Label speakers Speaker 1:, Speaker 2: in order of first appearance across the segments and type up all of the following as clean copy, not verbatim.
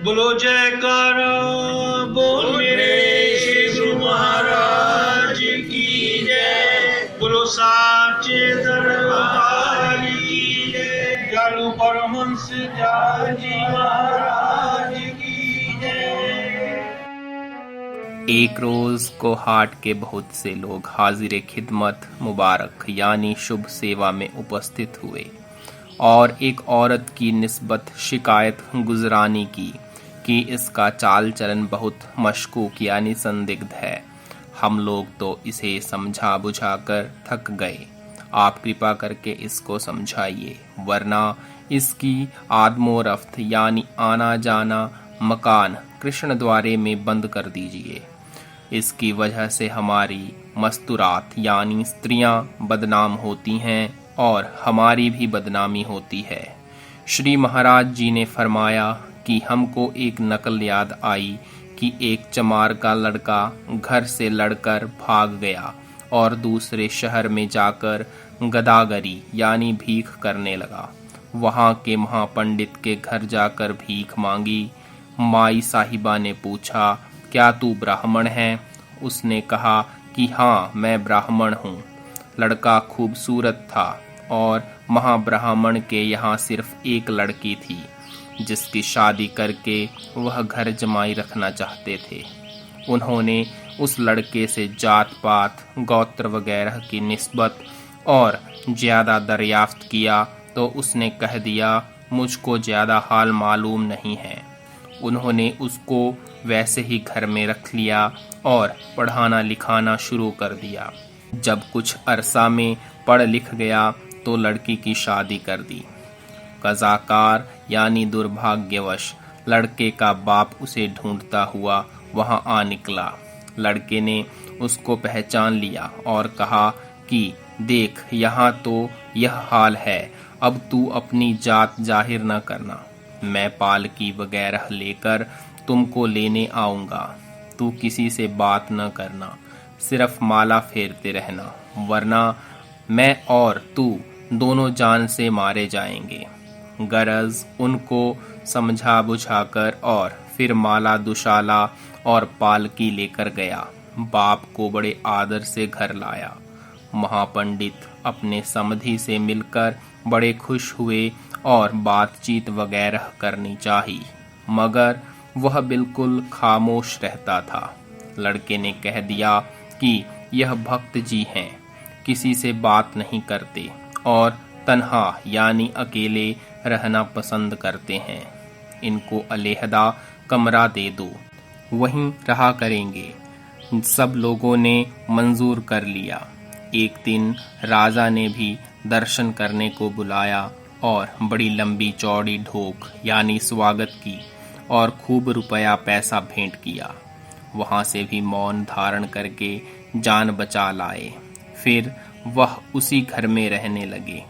Speaker 1: बोलो जयकारा बोल मेरे श्री गुरु महाराज की जय। बोलो साचे दरबार की जय। जालू परमहंस जी महाराज की जय।
Speaker 2: एक रोज को हाट के बहुत से लोग हाजिर खिदमत मुबारक यानी शुभ सेवा में उपस्थित हुए और एक औरत की निस्बत शिकायत गुजरानी की कि इसका चाल चलन बहुत मशकूक यानी संदिग्ध है। हम लोग तो इसे समझा बुझाकर थक गए। आप कृपा करके इसको समझाइए, वरना इसकी आदमोरफ्त यानी आना जाना मकान कृष्ण द्वारे में बंद कर दीजिए। इसकी वजह से हमारी मस्तूरात यानी स्त्रियां बदनाम होती हैं और हमारी भी बदनामी होती है। श्री महाराज जी ने फरमाया कि हमको एक नकल याद आई कि एक चमार का लड़का घर से लड़कर भाग गया और दूसरे शहर में जाकर गदागरी यानी भीख करने लगा। वहां के महापंडित के घर जाकर भीख मांगी। माई साहिबा ने पूछा, क्या तू ब्राह्मण है? उसने कहा कि हाँ, मैं ब्राह्मण हूँ। लड़का खूबसूरत था और महाब्राह्मण के यहाँ सिर्फ एक लड़की थी जिसकी शादी करके वह घर जमाई रखना चाहते थे। उन्होंने उस लड़के से जात पात गोत्र वगैरह की निस्बत और ज्यादा दरियाफ्त किया तो उसने कह दिया, मुझको ज्यादा हाल मालूम नहीं है। उन्होंने उसको वैसे ही घर में रख लिया और पढ़ाना लिखाना शुरू कर दिया। जब कुछ अरसा में पढ़ लिख गया तो लड़की की शादी कर दी। कज़ाकार यानी दुर्भाग्यवश लड़के का बाप उसे ढूंढता हुआ वहां आ निकला। लड़के ने उसको पहचान लिया और कहा कि देख, यहाँ तो यह हाल है, अब तू अपनी जात जाहिर न करना। मैं पालकी वगैरह लेकर तुमको लेने आऊंगा। तू किसी से बात न करना, सिर्फ माला फेरते रहना, वरना मैं और तू दोनों जान से मारे जाएंगे। गरज उनको समझा बुझाकर और फिर माला दुशाला और पालकी लेकर गया। बाप को बड़े आदर से घर लाया। महापंडित अपने समधी से मिलकर बड़े खुश हुए और बातचीत वगैरह करनी चाहिए, मगर वह बिल्कुल खामोश रहता था। लड़के ने कह दिया कि यह भक्त जी हैं, किसी से बात नहीं करते और तन्हा यानी अकेले रहना पसंद करते हैं। इनको अलहदा कमरा दे दो, वहीं रहा करेंगे। सब लोगों ने मंजूर कर लिया। एक दिन राजा ने भी दर्शन करने को बुलाया और बड़ी लंबी चौड़ी ढोक यानी स्वागत की और खूब रुपया पैसा भेंट किया। वहां से भी मौन धारण करके जान बचा लाए। फिर वह उसी घर में रहने लगे।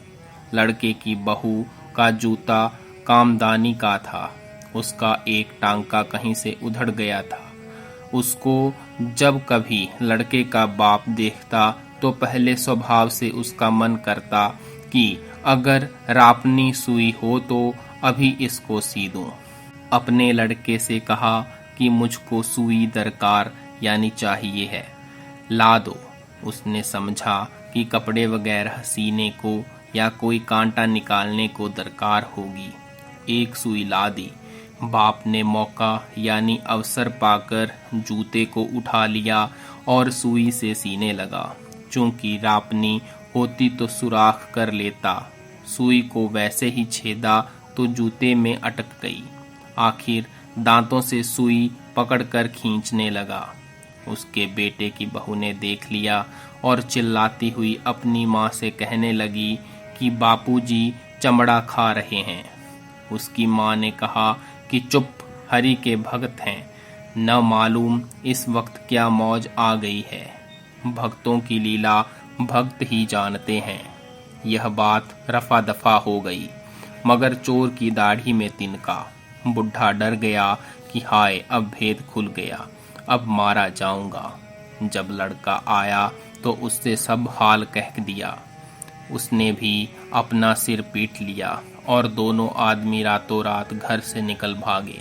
Speaker 2: लड़के की बहू का जूता कामदानी का था। उसका एक टांका कहीं से उधड़ गया था। उसको जब कभी लड़के का बाप देखता तो पहले स्वभाव से उसका मन करता कि अगर रापनी सुई हो तो अभी इसको सी दूं। अपने लड़के से कहा कि मुझको सुई दरकार यानी चाहिए है, ला दो। उसने समझा कि कपड़े वगैरह सीने को या कोई कांटा निकालने को दरकार होगी। एक सुई ला दी। बाप ने मौका यानी अवसर पाकर जूते को उठा लिया और सुई से सीने लगा। चूंकि रापनी होती तो सुराख कर लेता, सुई को वैसे ही छेदा तो जूते में अटक गई। आखिर दांतों से सुई पकड़कर खींचने लगा। उसके बेटे की बहू ने देख लिया और चिल्लाती हुई अपनी माँ से कहने लगी कि बापूजी चमड़ा खा रहे हैं। उसकी माँ ने कहा कि चुप, हरि के भक्त हैं, न मालूम इस वक्त क्या मौज आ गई है। भक्तों की लीला भक्त ही जानते हैं। यह बात रफा दफा हो गई, मगर चोर की दाढ़ी में तिनका। बुढ़ा डर गया कि हाय, अब भेद खुल गया, अब मारा जाऊंगा। जब लड़का आया तो उससे सब हाल कह दिया। उसने भी अपना सिर पीट लिया और दोनों आदमी रातों रात घर से निकल भागे।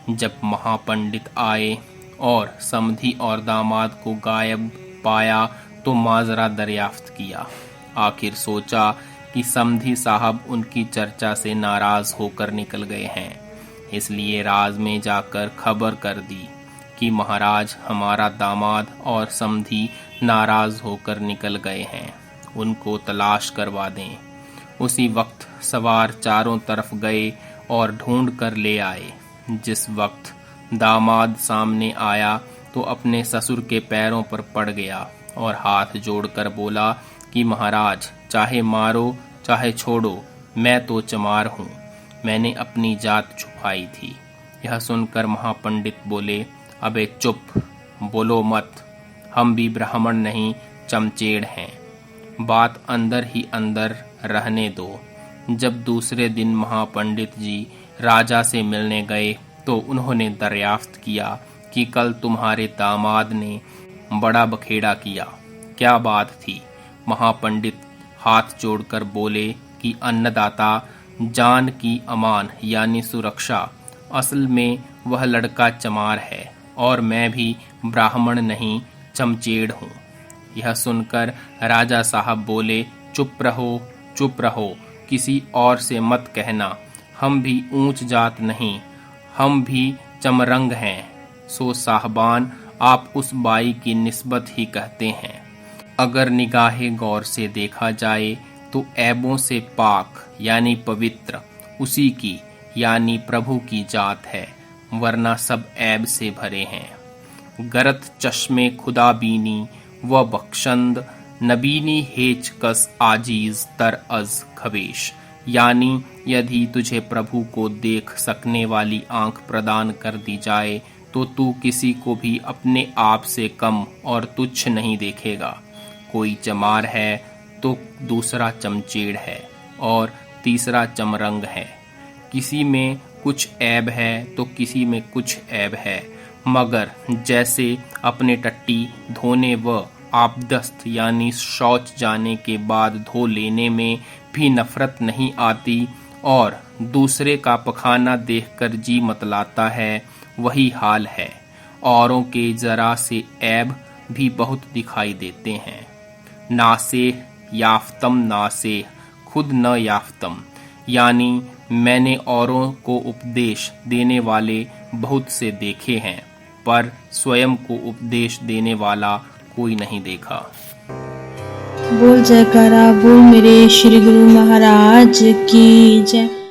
Speaker 2: जब महापंडित आए और समधी और दामाद को गायब पाया तो माजरा दरियाफ्त किया। आखिर सोचा कि समधी साहब उनकी चर्चा से नाराज होकर निकल गए हैं, इसलिए राज में जाकर खबर कर दी कि महाराज हमारा दामाद और समधी नाराज होकर निकल गए हैं, उनको तलाश करवा दें। उसी वक्त सवार चारों तरफ गए और ढूंढ कर ले आए। जिस वक्त दामाद सामने आया तो अपने ससुर के पैरों पर पड़ गया और हाथ जोड़कर बोला कि महाराज चाहे मारो चाहे छोड़ो, मैं तो चमार हूँ, मैंने अपनी जात छुपाई थी। यह सुनकर महापंडित बोले, अबे चुप, बोलो मत, हम भी ब्राह्मण नहीं चमचेड़ हैं, बात अंदर ही अंदर रहने दो। जब दूसरे दिन महापंडित जी राजा से मिलने गए तो उन्होंने दरियाफ्त किया कि कल तुम्हारे दामाद ने बड़ा बखेड़ा किया। क्या बात थी? महापंडित हाथ जोड़कर बोले कि अन्नदाता, जान की अमान यानी सुरक्षा, असल में वह लड़का चमार है और मैं भी ब्राह्मण नहीं चमचेड़ हूँ। यह सुनकर राजा साहब बोले, चुप रहो, किसी और से मत कहना, हम भी ऊंच जात नहीं, हम भी चमरंग हैं। सो साहबान, आप उस बाई की निस्बत ही कहते हैं। अगर निगाहे गौर से देखा जाए तो ऐबों से पाक यानी पवित्र उसी की यानी प्रभु की जात है, वरना सब ऐब से भरे हैं। गरत चश्मे खुदा बीनी व बख्शंद, नबीनी हेच कस आजीज तर अज खवेश, यानी यदि तुझे प्रभु को देख सकने वाली आंख प्रदान कर दी जाए तो तू किसी को भी अपने आप से कम और तुच्छ नहीं देखेगा। कोई चमार है तो दूसरा चमचेड़ है और तीसरा चमरंग है। किसी में कुछ ऐब है तो किसी में कुछ ऐब है, मगर जैसे अपने टट्टी धोने व आपदस्त यानी शौच जाने के बाद धो लेने में भी नफरत नहीं आती और दूसरे का पखाना देखकर जी मतलाता है, वही हाल है। औरों के जरा से ऐब भी बहुत दिखाई देते हैं। नासेह याफ्तम नासेह, खुद न याफ्तम, यानी मैंने औरों को उपदेश देने वाले बहुत से देखे हैं पर स्वयं को उपदेश देने वाला कोई नहीं देखा।
Speaker 3: बोल जयकारा बोल मेरे श्री गुरु महाराज की जय।